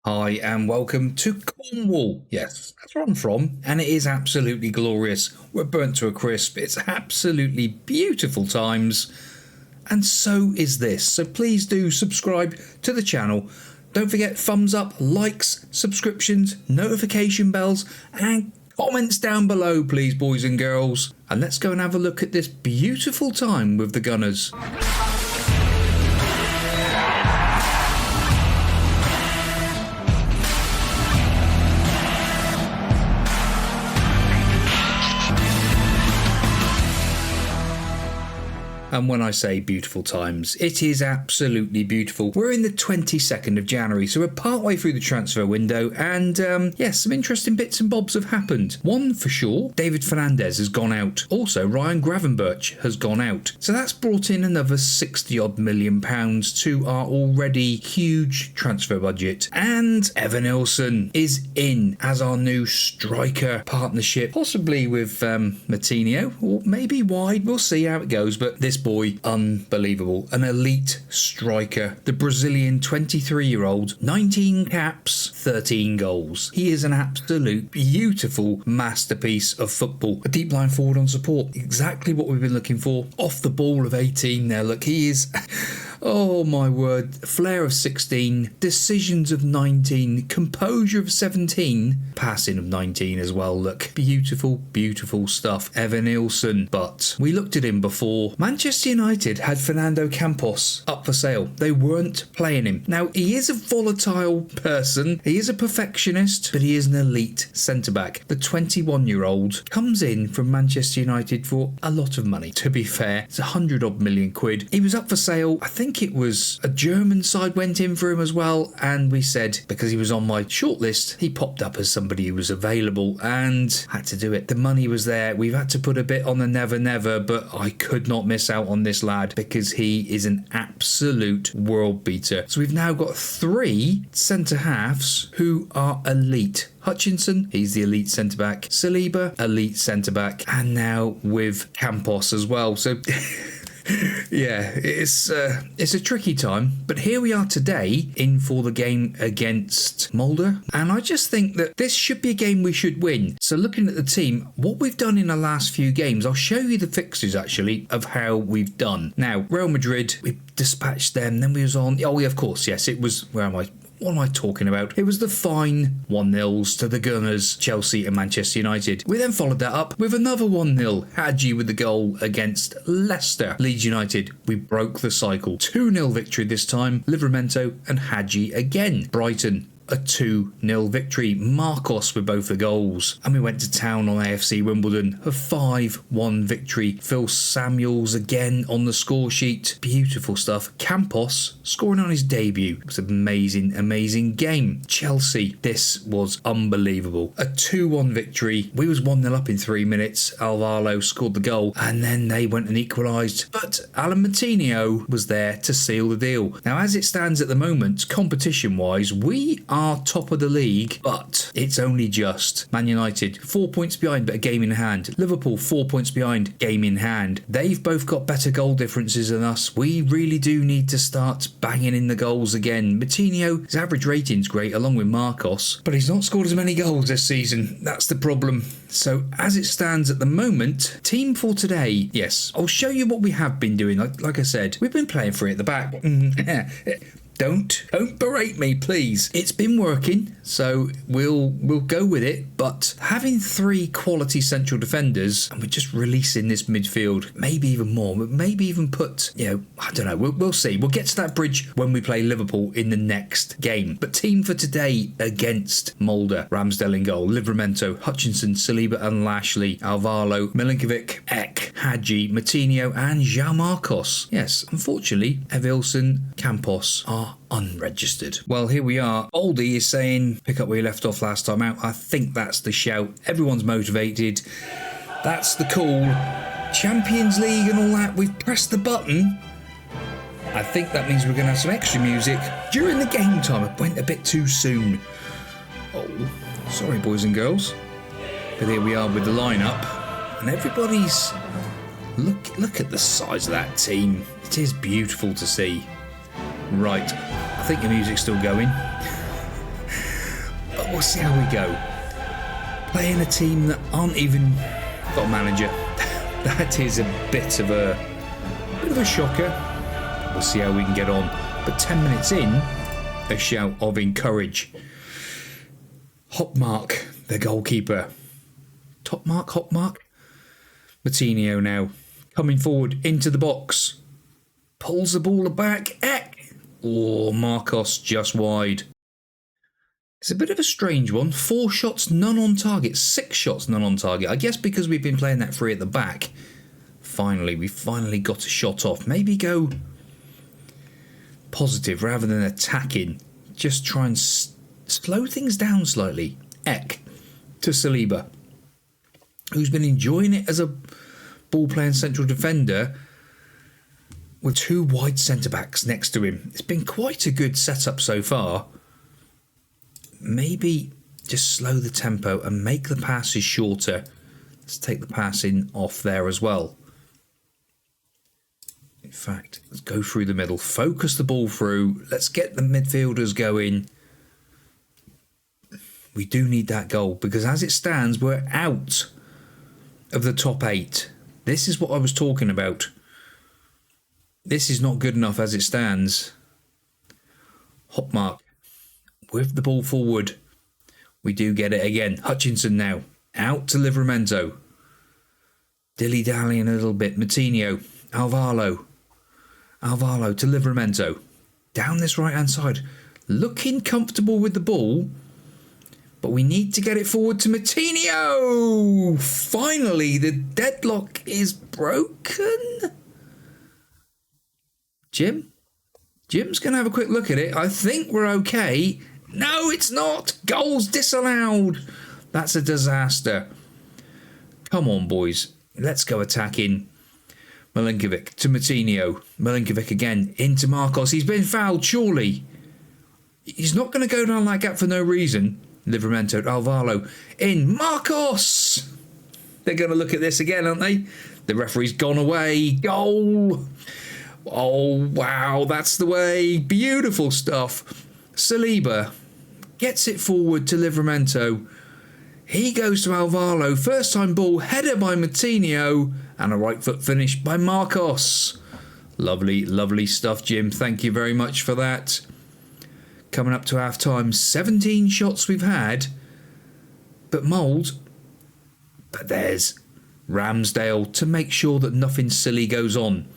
Hi and welcome to Cornwall. Yes, that's where I'm from, and it is absolutely glorious. We're burnt to a crisp. It's absolutely beautiful times, and so is this. So please do subscribe to the channel. Don't forget thumbs up, likes, subscriptions, notification bells, and comments down below, please, boys and girls. And let's go and have a look at this beautiful time with the Gunners. And when I say beautiful times, it is absolutely beautiful. We're in the 22nd of January, so we're partway through the transfer window, and yes, some interesting bits and bobs have happened. One for sure, David Fernandez has gone out. Also, Ryan Gravenberch has gone out. So that's brought in another 60-odd million pounds to our already huge transfer budget. And Evan Ilson is in as our new striker partnership, possibly with Matinho, or maybe wide. We'll see how it goes, but this boy, unbelievable. An elite striker. The Brazilian 23-year-old, 19 caps, 13 goals. He is an absolute beautiful masterpiece of football. A deep line forward on support. Exactly what we've been looking for. Off the ball of 18 there. Look, he is... Oh my word, flair of 16, decisions of 19, composure of 17, passing of 19 as well. Look, beautiful, beautiful stuff. Evan Ilson. But we looked at him before. Manchester United had Fernando Campos up for sale. They weren't playing him. Now, he is a volatile person. He is a perfectionist, but he is an elite centre-back. The 21-year-old comes in from Manchester United for a lot of money. To be fair, it's 100-odd million quid. He was up for sale. I think it was a German side went in for him as well, and we said, because he was on my shortlist, he popped up as somebody who was available and had to do it. The money was there. We've had to put a bit on the never, but I could not miss out on this lad because he is an absolute world beater. So we've now got 3 centre halves who are elite. Hutchinson, he's the elite centre-back. Saliba, elite centre-back. And now with Campos as well. So... yeah, it's a tricky time, but here we are today in for the game against Mulder, and I just think that this should be a game we should win. So looking at the team, what we've done in the last few games, I'll show you the fixtures actually of how we've done. Now, Real Madrid, we dispatched them, then we was on, oh yeah, of course, yes, it was, where am I? What am I talking about? It was the fine 1-0s to the Gunners, Chelsea and Manchester United. We then followed that up with another 1-0. Hadji with the goal against Leicester. Leeds United, we broke the cycle. 2-0 victory this time. Livramento and Hadji again. Brighton, a 2-0 victory. Marcos with both the goals. And we went to town on AFC Wimbledon. A 5-1 victory. Phil Samuels again on the score sheet. Beautiful stuff. Campos scoring on his debut. It was an amazing, amazing game. Chelsea, this was unbelievable. A 2-1 victory. We was 1-0 up in 3 minutes. Alvaro scored the goal. And then they went and equalised. But Alan Matinho was there to seal the deal. Now, as it stands at the moment, competition-wise, we are top of the league, but it's only just. Man United 4 points behind, but a game in hand. Liverpool 4 points behind, game in hand. They've both got better goal differences than us. We really do need to start banging in the goals again. Matinho, his average rating's great along with Marcos, but he's not scored as many goals this season. That's the problem. So as it stands at the moment, team for today, yes, I'll show you what we have been doing. Like I said, we've been playing 3 at the back. Don't berate me, please. It's been working, so we'll go with it. But having 3 quality central defenders, and we're just releasing this midfield, maybe even more, maybe even put, I don't know. We'll see. We'll get to that bridge when we play Liverpool in the next game. But team for today against Mulder: Ramsdale in goal, Livramento, Hutchinson, Saliba and Lashley, Alvaro, Milinkovic, Ek, Hadji, Matinho and João Marcos. Yes, unfortunately, Evilson, Campos are unregistered. Well, here we are. Oldie is saying, pick up where you left off last time out. I think that's the shout. Everyone's motivated. That's the call. Champions League and all that. We've pressed the button. I think that means we're going to have some extra music during the game time. It went a bit too soon. Oh, sorry, boys and girls. But here we are with the lineup. And everybody's... Look at the size of that team. It is beautiful to see. Right, I think the music's still going. we'll see how we go. Playing a team that aren't even got a manager. That is a bit of a shocker. We'll see how we can get on. But 10 minutes in, a shout of encourage. Hopmark, the goalkeeper. Hopmark. Martinho now coming forward into the box. Pulls the ball back. Oh, Marcos just wide. It's a bit of a strange one. 4 shots, none on target. 6 shots, none on target. I guess because we've been playing that free at the back. We finally got a shot off. Maybe go positive rather than attacking. Just try and slow things down slightly. Ek to Saliba, who's been enjoying it as a ball-playing central defender with 2 wide centre-backs next to him. It's been quite a good setup so far. Maybe just slow the tempo and make the passes shorter. Let's take the passing off there as well. In fact, let's go through the middle, focus the ball through. Let's get the midfielders going. We do need that goal because as it stands, we're out of the top 8. This is what I was talking about. This is not good enough as it stands. Hopmark with the ball forward. We do get it again. Hutchinson now out to Livramento. Dilly-dallying a little bit. Martinho. Alvaro to Livramento. Down this right-hand side. Looking comfortable with the ball. But we need to get it forward to Martinho. Finally, the deadlock is broken. Jim's going to have a quick look at it. I think we're okay. No, it's not. Goals disallowed. That's a disaster. Come on, boys. Let's go attacking. Milinkovic to Martinho. Milinkovic again into Marcos. He's been fouled, surely. He's not going to go down like that for no reason. Livramento to Alvaro. In. Marcos! They're going to look at this again, aren't they? The referee's gone away. Goal! Oh, wow. That's the way. Beautiful stuff. Saliba gets it forward to Livramento. He goes to Alvaro. First time ball. Header by Martinho. And a right foot finish by Marcos. Lovely, lovely stuff, Jim. Thank you very much for that. Coming up to half time. 17 shots we've had. But there's Ramsdale to make sure that nothing silly goes on.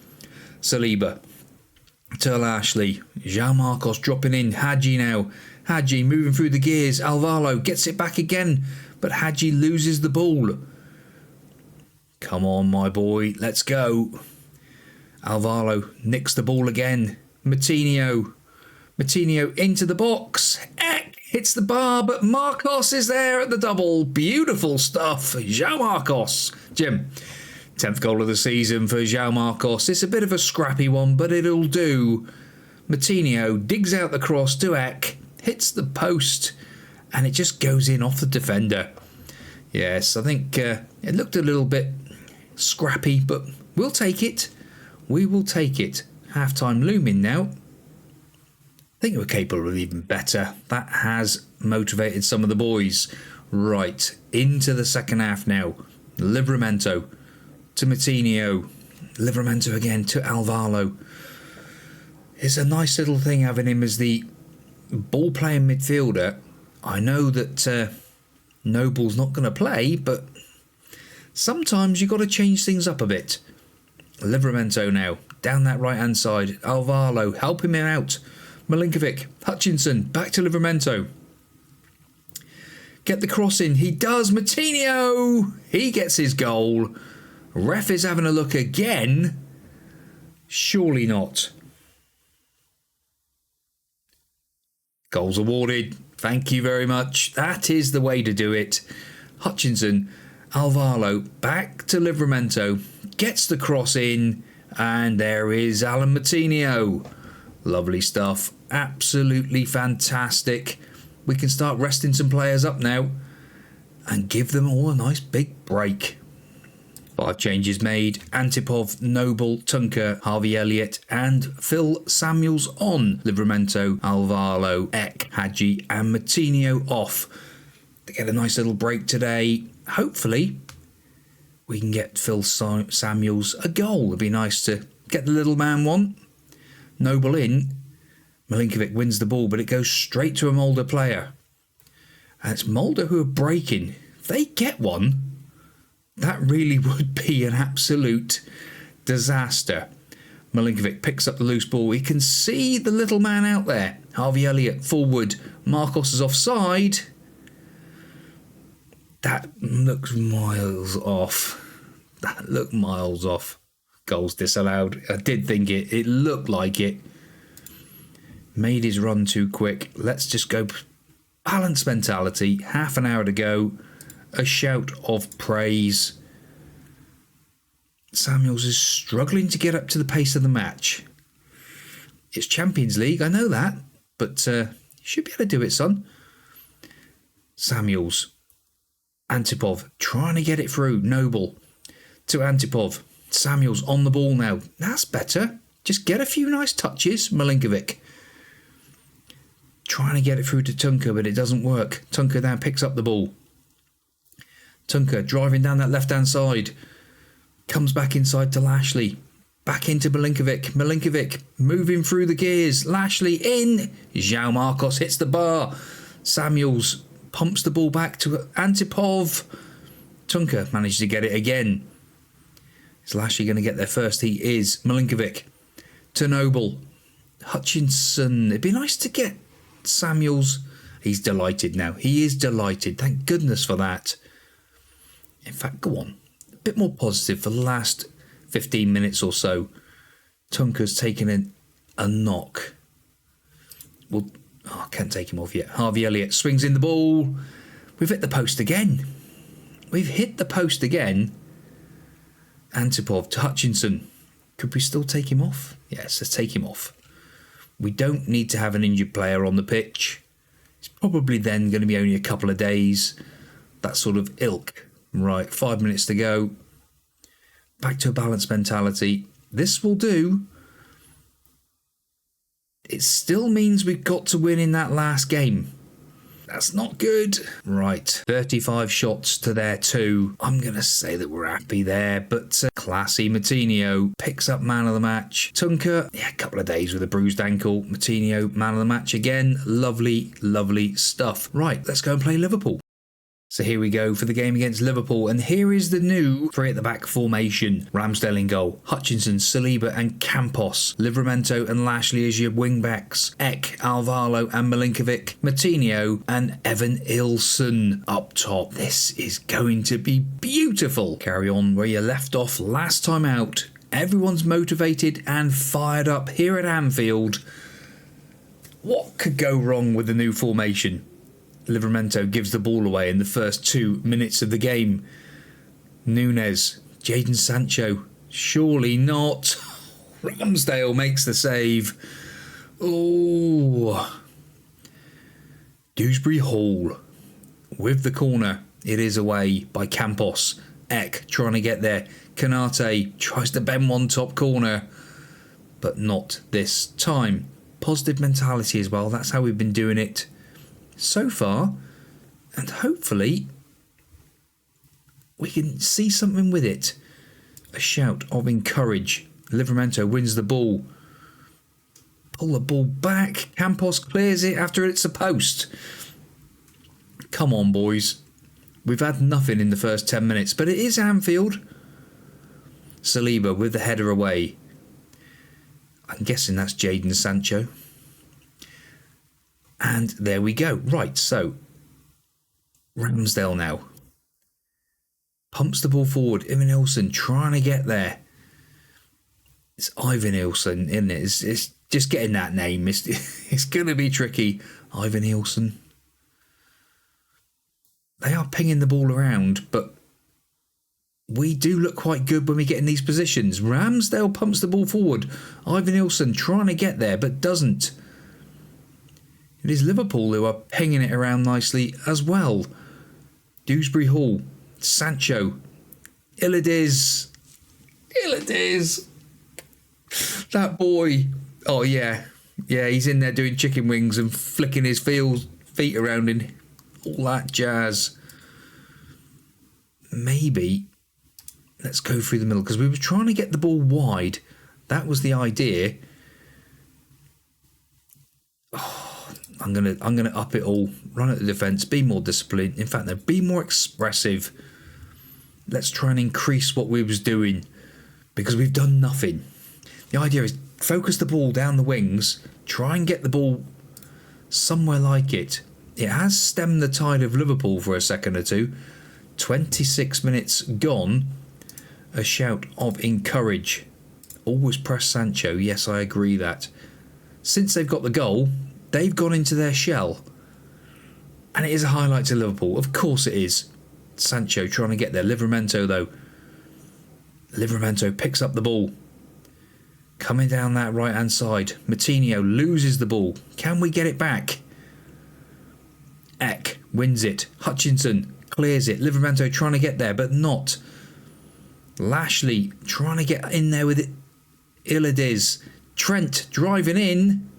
Saliba to Ashley. João Marcos dropping in. Hadji now. Hadji moving through the gears. Alvaro gets it back again. But Hadji loses the ball. Come on, my boy. Let's go. Alvaro nicks the ball again. Martinho into the box. Eck hits the bar, but Marcos is there at the double. Beautiful stuff. João Marcos. Jim, 10th goal of the season for João Marcos. It's a bit of a scrappy one, but it'll do. Martinho digs out the cross to Eck. Hits the post. And it just goes in off the defender. Yes, I think it looked a little bit scrappy, but we'll take it. We will take it. Half-time looming now. I think we're capable of even better. That has motivated some of the boys. Right, into the second half now. Livramento to Martinho. Livramento again to Alvaro. It's a nice little thing having him as the ball-playing midfielder. I know that Noble's not going to play, but sometimes you've got to change things up a bit. Livramento now, down that right-hand side. Alvaro, helping him out. Milinkovic, Hutchinson, back to Livramento. Get the cross in. He does. Martinho! He gets his goal. Ref is having a look again. Surely not. Goals awarded. Thank you very much. That is the way to do it. Hutchinson, Alvaro, back to Livramento. Gets the cross in. And there is Alan Martinho. Lovely stuff. Absolutely fantastic. We can start resting some players up now. And give them all a nice big break. 5 changes made. Antipov, Noble, Tunker, Harvey Elliott and Phil Samuels on. Livramento, Alvaro, Eck, Hadji and Martinho off. to get a nice little break today. Hopefully, we can get Phil Samuels a goal. It'd be nice to get the little man one. Noble in. Milinkovic wins the ball, but it goes straight to a Mulder player. And it's Mulder who are breaking. If they get one, that really would be an absolute disaster. Milinkovic picks up the loose ball. He can see the little man out there. Harvey Elliott forward. Marcos is offside. That looks miles off. That looked miles off. Goals disallowed. I did think it. It looked like it. Made his run too quick. Let's just go balance mentality. Half an hour to go. A shout of praise. Samuels is struggling to get up to the pace of the match. It's Champions League, I know that, but you should be able to do it, son. Samuels. Antipov trying to get it through. Noble to Antipov. Samuels on the ball now. That's better. Just get a few nice touches. Milinkovic trying to get it through to Tunker, but it doesn't work. Tunker now picks up the ball. Tunker driving down that left-hand side. Comes back inside to Lashley. Back into Milinkovic. Milinkovic moving through the gears. Lashley in. João Marcos hits the bar. Samuels pumps the ball back to Antipov. Tunker managed to get it again. Is Lashley going to get there first? He is. Milinkovic to Noble. Hutchinson. It'd be nice to get Samuels. He's delighted now. He is delighted. Thank goodness for that. In fact, go on. A bit more positive for the last 15 minutes or so. Tunker's taken a knock. Well, I can't take him off yet. Harvey Elliott swings in the ball. We've hit the post again. We've hit the post again. Antipov to Hutchinson. Could we still take him off? Yes, let's take him off. We don't need to have an injured player on the pitch. It's probably then going to be only a couple of days. That sort of ilk. Right, 5 minutes to go. Back to a balanced mentality. This will do. It still means we've got to win in that last game. That's not good. Right, 35 shots to their 2. I'm going to say that we're happy there, but classy. Moutinho picks up man of the match. Tunker, yeah, a couple of days with a bruised ankle. Moutinho, man of the match again. Lovely, lovely stuff. Right, let's go and play Liverpool. So here we go for the game against Liverpool, and here is the new 3 at the back formation. Ramsdale in goal, Hutchinson, Saliba and Campos, Livramento and Lashley as your wing-backs, Ek, Alvaro and Milinkovic, Moutinho and Evan Ilson up top. This is going to be beautiful. Carry on where you left off last time out. Everyone's motivated and fired up here at Anfield. What could go wrong with the new formation? Livramento gives the ball away in the first 2 minutes of the game. Nunes, Jadon Sancho, surely not. Ramsdale makes the save. Oh. Dewsbury Hall with the corner. It is away by Campos. Ek trying to get there. Kanate tries to bend one top corner, but not this time. Positive mentality as well. That's how we've been doing it so far, and hopefully we can see something with it. A shout of encourage. Livramento wins the ball. Pull the ball back. Campos clears it after it's a post. Come on, boys. We've had nothing in the first 10 minutes, but it is Anfield. Saliba with the header away. I'm guessing that's Jadon Sancho. And there we go. Right, so Ramsdale now pumps the ball forward. Ivan Ilson trying to get there. It's Ivan Ilson, isn't it? It's just getting that name. It's going to be tricky. Ivan Ilson. They are pinging the ball around, but we do look quite good when we get in these positions. Ramsdale pumps the ball forward. Ivan Ilson trying to get there, but doesn't. It is Liverpool who are pinging it around nicely as well. Dewsbury Hall, Sancho, Illidiz. That boy. Oh yeah, he's in there doing chicken wings and flicking his feet around in all that jazz. Maybe let's go through the middle, because we were trying to get the ball wide. That was the idea. Oh, I'm gonna up it all. Run at the defence. Be more disciplined. In fact, no, be more expressive. Let's try and increase what we was doing, because we've done nothing. The idea is focus the ball down the wings. Try and get the ball somewhere like it. It has stemmed the tide of Liverpool for a second or two. 26 minutes gone. A shout of encourage. Always press Sancho. Yes, I agree that. Since they've got the goal, they've gone into their shell. And it is a highlight to Liverpool. Of course it is. Sancho trying to get there. Livramento though. Livramento picks up the ball. Coming down that right hand side. Moutinho loses the ball. Can we get it back? Eck wins it. Hutchinson clears it. Livramento trying to get there, but not. Lashley trying to get in there with it. Illidiz. Trent driving in.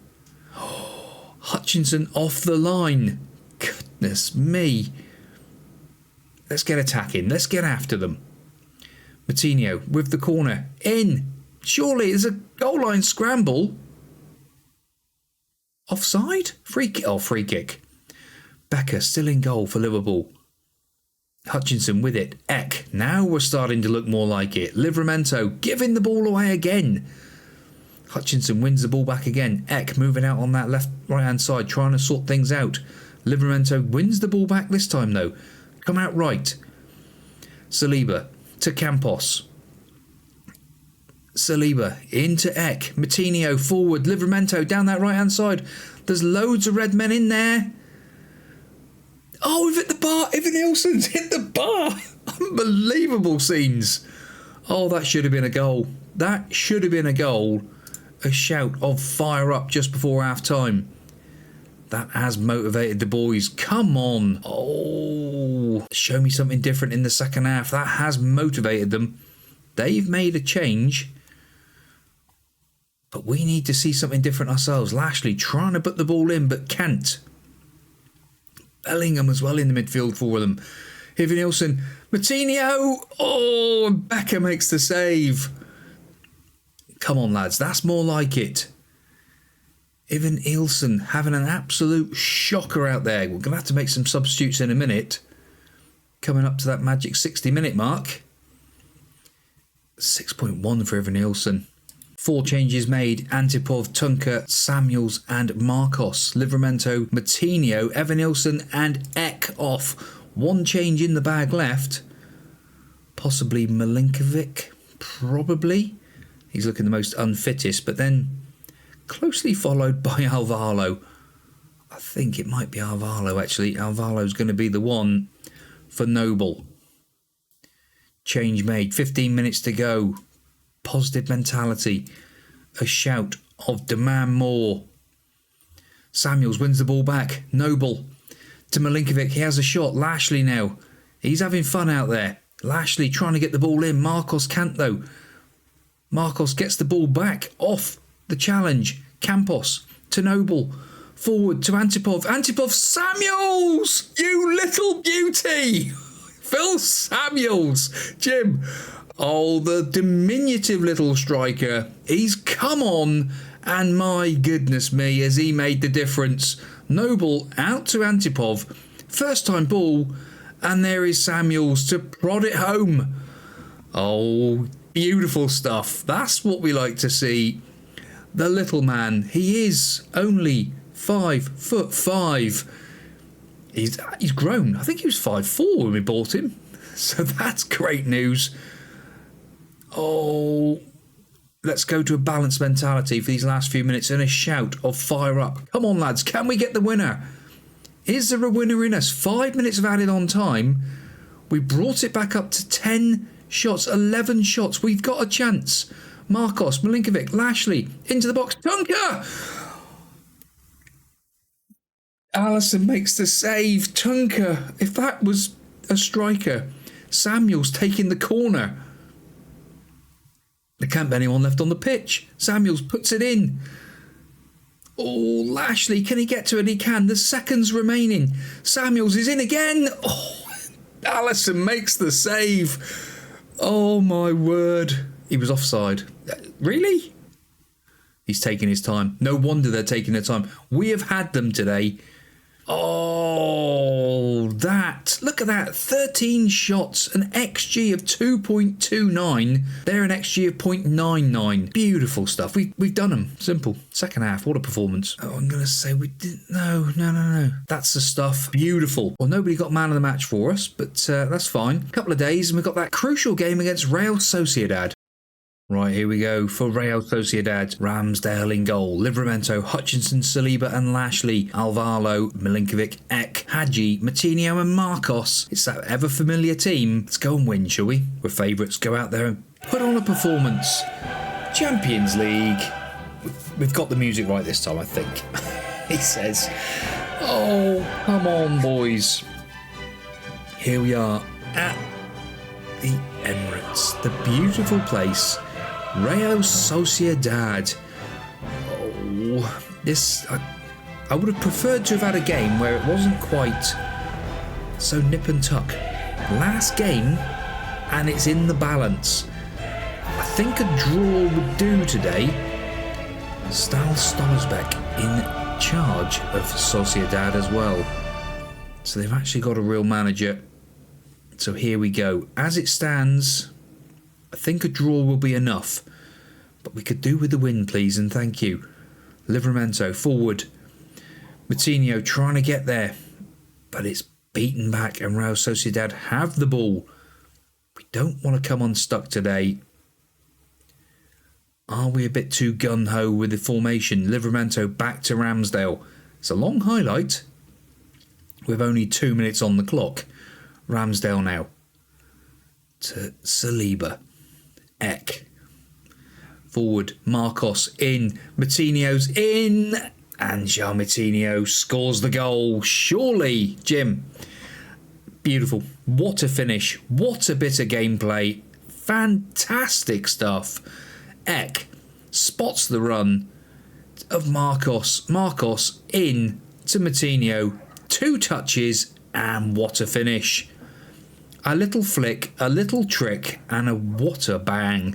Oh, Hutchinson off the line. Goodness me. Let's get attacking. Let's get after them. Moutinho with the corner. In. Surely it's a goal line scramble. Offside? Free kick. Oh, free kick. Becker still in goal for Liverpool. Hutchinson with it. Eck. Now we're starting to look more like it. Livramento giving the ball away again. Hutchinson wins the ball back again. Eck moving out on that right hand side, trying to sort things out. Livramento wins the ball back this time though. Come out right. Saliba to Campos. Saliba into Eck. Moutinho forward. Livramento down that right hand side. There's loads of red men in there. Oh, we've hit the bar. Evan Nielsen's hit the bar. Unbelievable scenes. Oh, that should have been a goal. That should have been a goal. A shout of fire up just before half time. That has motivated the boys. Come on. Oh, show me something different in the second half. That has motivated them. They've made a change. But we need to see something different ourselves. Lashley trying to put the ball in, but can't. Bellingham as well in the midfield for them. Evan Nielsen. Moutinho. Oh, Becker makes the save. Come on, lads. That's more like it. Evan Nielsen having an absolute shocker out there. We're going to have to make some substitutes in a minute. Coming up to that magic 60-minute mark. 6.1 for Evan Nielsen. 4 changes made. Antipov, Tunker, Samuels and Marcos. Livramento, Moutinho, Evan Nielsen and Eck off. 1 change in the bag left. Possibly Milinkovic. Probably. He's looking the most unfittest, but then closely followed by Alvaro. I think it might be Alvaro actually. Alvaro's going to be the one for Noble. Change made. 15 minutes to go. Positive mentality. A shout of demand more. Samuels wins the ball back. Noble to Milinkovic. He has a shot. Lashley now. He's having fun out there. Lashley trying to get the ball in. Marcos can't though. Marcos gets the ball back off the challenge. Campos to Noble. Forward to Antipov. Antipov. Samuels! You little beauty! Phil Samuels. Jim. Oh, the diminutive little striker. He's come on, and my goodness me, has he made the difference. Noble out to Antipov. First time ball, and there is Samuels to prod it home. Oh, beautiful stuff. That's what we like to see. The little man, he is only 5'5". He's grown. I think he was 5'4" when we bought him. So that's great news. Oh, let's go to a balanced mentality for these last few minutes and a shout of fire up. Come on, lads. Can we get the winner? Is there a winner in us? 5 minutes of added on time. We brought it back up to 10 shots, 11 shots. We've got a chance. Marcos, Milinkovic, Lashley, into the box. Tunker! Allison makes the save. Tunker, if that was a striker. Samuels taking the corner. There can't be anyone left on the pitch. Samuels puts it in. Oh, Lashley, can he get to it? He can. There's seconds remaining. Samuels is in again. Oh, Allison makes the save. Oh, my word. He was offside. Really? He's taking his time. No wonder they're taking their time. We have had them today. Oh, look at that. 13 shots, an XG of 2.29. They're an XG of 0.99. Beautiful stuff. We've done them. Simple. Second half. What a performance. Oh, I'm going to say we didn't. No. That's the stuff. Beautiful. Well, nobody got man of the match for us, but that's fine. A couple of days and we've got that crucial game against Real Sociedad. Right, here we go for Real Sociedad. Ramsdale in goal. Livramento, Hutchinson, Saliba and Lashley. Alvaro, Milinkovic, Ek, Hadji, Matinho and Marcos. It's that ever-familiar team. Let's go and win, shall we? We're favourites. Go out there and put on a performance. Champions League. We've got the music right this time, I think. He says. Oh, come on, boys. Here we are at the Emirates. The beautiful place. Real Sociedad. Oh, this... I would have preferred to have had a game where it wasn't quite so nip and tuck. Last game, and it's in the balance. I think a draw would do today. Stal Stolzbeck in charge of Sociedad as well. So they've actually got a real manager. So here we go. As it stands, I think a draw will be enough. But we could do with the win, please, and thank you. Livramento, forward. Matinho trying to get there. But it's beaten back, and Real Sociedad have the ball. We don't want to come unstuck today. Are we a bit too gun-ho with the formation? Livramento back to Ramsdale. It's a long highlight. With only 2 minutes on the clock. Ramsdale now to Saliba. Ek. Forward. Marcos in. Matinho's in. And João Matinho scores the goal. Surely, Jim. Beautiful. What a finish. What a bit of gameplay. Fantastic stuff. Ek spots the run of Marcos. Marcos in to Matinho. 2 touches and what a finish. A little flick, a little trick, and a what a bang.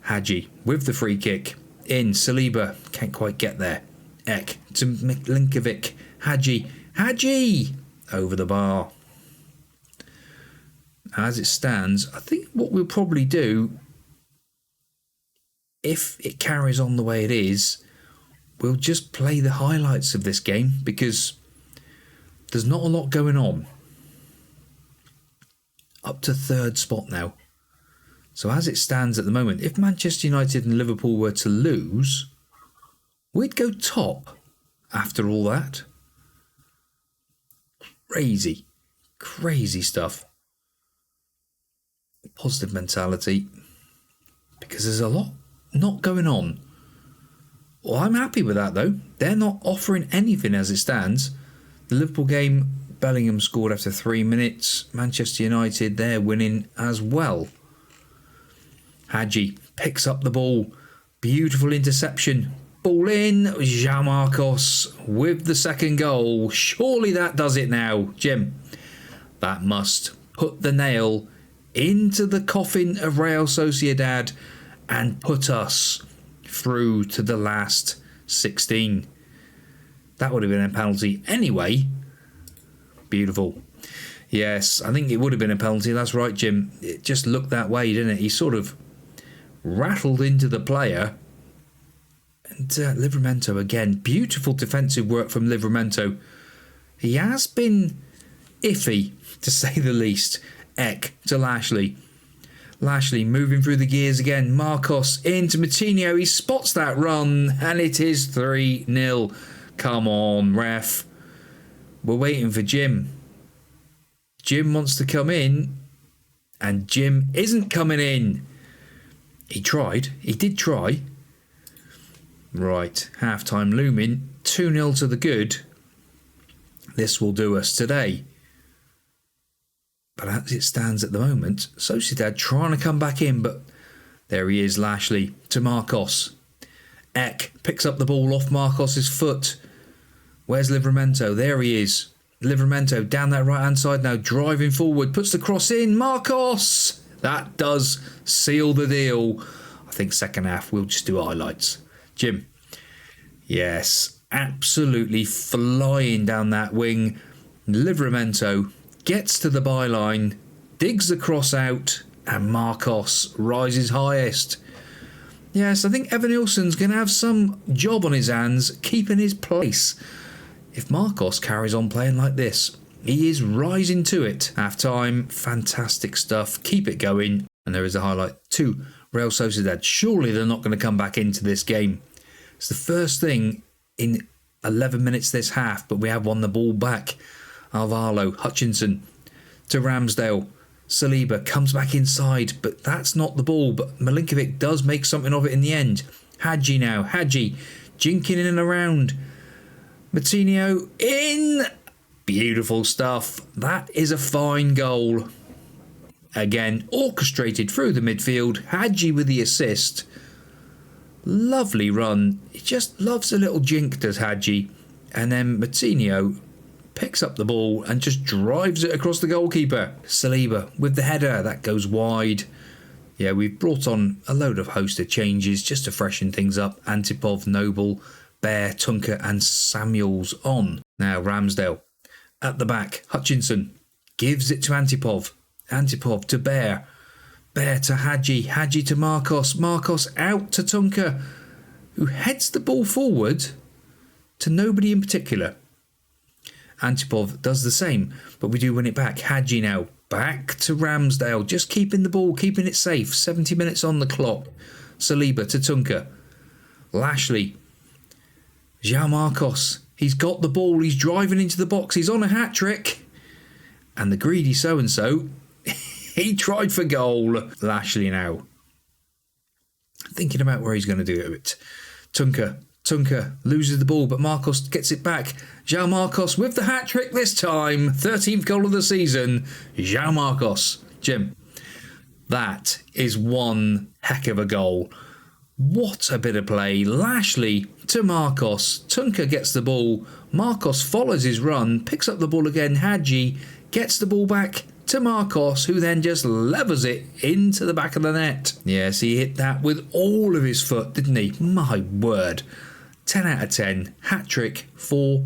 Hadji with the free kick. In, Saliba can't quite get there. Ek to Milinkovic. Hadji over the bar. As it stands, I think what we'll probably do, if it carries on the way it is, we'll just play the highlights of this game because there's not a lot going on. Up to 3rd spot now. So as it stands at the moment, if Manchester United and Liverpool were to lose, we'd go top after all that. Crazy stuff. Positive mentality. Because there's a lot not going on. Well, I'm happy with that though. They're not offering anything as it stands. The Liverpool game, Bellingham scored after 3 minutes. Manchester United, they're winning as well. Hadji picks up the ball. Beautiful interception. Ball in. João Marcos with the 2nd goal. Surely that does it now, Jim. That must put the nail into the coffin of Real Sociedad and put us through to the last 16. That would have been a penalty anyway. Beautiful. Yes, I think it would have been a penalty. That's right, Jim. It just looked that way, didn't it? He sort of rattled into the player. And Livramento again. Beautiful defensive work from Livramento. He has been iffy, to say the least. Ek to Lashley. Lashley moving through the gears again. Marcos into Matinho. He spots that run and it is 3-0. Come on, ref. We're waiting for Jim. Jim wants to come in and Jim isn't coming in. He tried. He did try. Right, half-time looming. 2-0 to the good. This will do us today. But as it stands at the moment, Sociedad trying to come back in, but there he is, Lashley to Marcos. Eck picks up the ball off Marcos's foot. Where's Livramento? There he is. Livramento down that right-hand side now, driving forward, puts the cross in. Marcos! That does seal the deal. I think second half we'll just do highlights. Jim. Yes, absolutely flying down that wing. Livramento gets to the byline, digs the cross out, and Marcos rises highest. Yes, I think Evan Nilsson's going to have some job on his hands keeping his place. If Marcos carries on playing like this, he is rising to it. Half time, fantastic stuff. Keep it going. And there is a highlight to Real Sociedad. Surely they're not going to come back into this game. It's the first thing in 11 minutes this half, but we have won the ball back. Alvaro, Hutchinson to Ramsdale. Saliba comes back inside, but that's not the ball. But Milinkovic does make something of it in the end. Hadji now. Hadji jinking in and around. Martinho in. Beautiful stuff. That is a fine goal. Again, orchestrated through the midfield. Hadji with the assist. Lovely run. He just loves a little jink, does Hadji. And then Martinho picks up the ball and just drives it across the goalkeeper. Saliba with the header. That goes wide. Yeah, we've brought on a load of host of changes just to freshen things up. Antipov, Noble, Bear, Tunker and Samuels on. Now Ramsdale at the back. Hutchinson gives it to Antipov. Antipov to Bear. Bear to Hadji. Hadji to Marcos. Marcos out to Tunker, who heads the ball forward to nobody in particular. Antipov does the same, but we do win it back. Hadji now back to Ramsdale, just keeping the ball, keeping it safe. 70 minutes on the clock. Saliba to Tunker. Lashley. João Marcos. He's got the ball. He's driving into the box. He's on a hat-trick. And the greedy so-and-so, he tried for goal. Lashley now. Thinking about where he's going to do it. Tunker loses the ball, but Marcos gets it back. João Marcos with the hat-trick this time. 13th goal of the season. João Marcos. Jim, that is one heck of a goal. What a bit of play. Lashley to Marcos. Tunker gets the ball. Marcos follows his run, picks up the ball again. Hadji gets the ball back to Marcos, who then just levers it into the back of the net. Yes, he hit that with all of his foot, didn't he? My word. 10 out of 10. Hat-trick for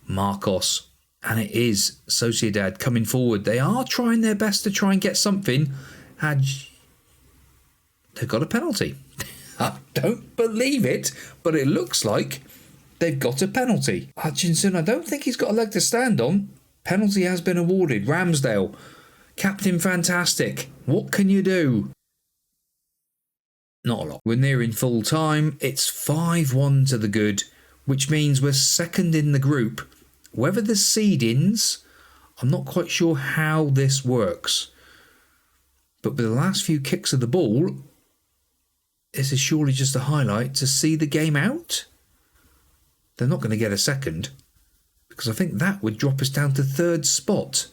Marcos. And it is Sociedad coming forward. They are trying their best to try and get something. They've got a penalty. I don't believe it, but it looks like they've got a penalty. Hutchinson, I don't think he's got a leg to stand on. Penalty has been awarded. Ramsdale, Captain Fantastic. What can you do? Not a lot. We're nearing full time. It's 5-1 to the good, which means we're second in the group. Whether the seedings, I'm not quite sure how this works. But with the last few kicks of the ball, this is surely just a highlight to see the game out. They're not going to get a second, because I think that would drop us down to third spot.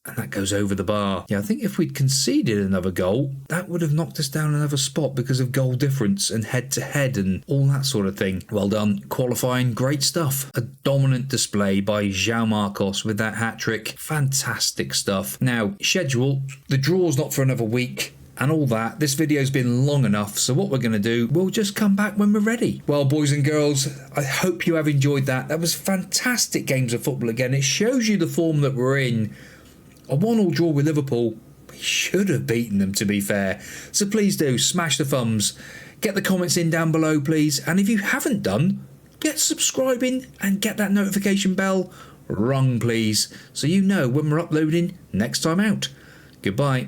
And that goes over the bar. Yeah, I think if we'd conceded another goal, that would have knocked us down another spot because of goal difference and head-to-head and all that sort of thing. Well done. Qualifying, great stuff. A dominant display by João Marcos with that hat-trick. Fantastic stuff. Now, schedule. The draw's not for another week. And all that. This video's been long enough, so what we're going to do, we'll just come back when we're ready. Well, boys and girls, I hope you have enjoyed that. That was fantastic games of football again. It shows you the form that we're in. A 1-1 draw with Liverpool. We should have beaten them, to be fair. So please do, smash the thumbs. Get the comments in down below, please. And if you haven't done, get subscribing and get that notification bell rung, please, so you know when we're uploading next time out. Goodbye.